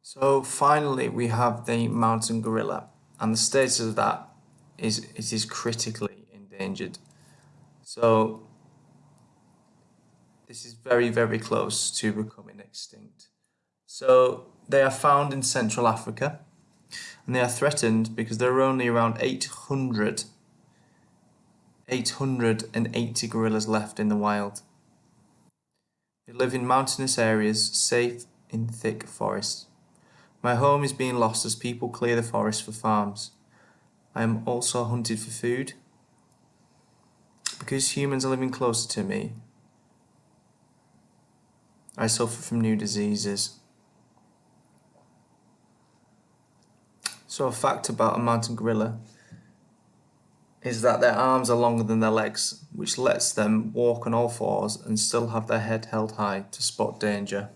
So finally we have the mountain gorilla, and the status of that is it is critically endangered. So this is very, very close to becoming extinct. So they are found in Central Africa, and they are threatened because there are only around 880 gorillas left in the wild. They live in mountainous areas, safe in thick forests. My home is being lost as people clear the forest for farms. I am also hunted for food. Because humans are living closer to me, I suffer from new diseases. So a fact about a mountain gorilla is that their arms are longer than their legs, which lets them walk on all fours and still have their head held high to spot danger.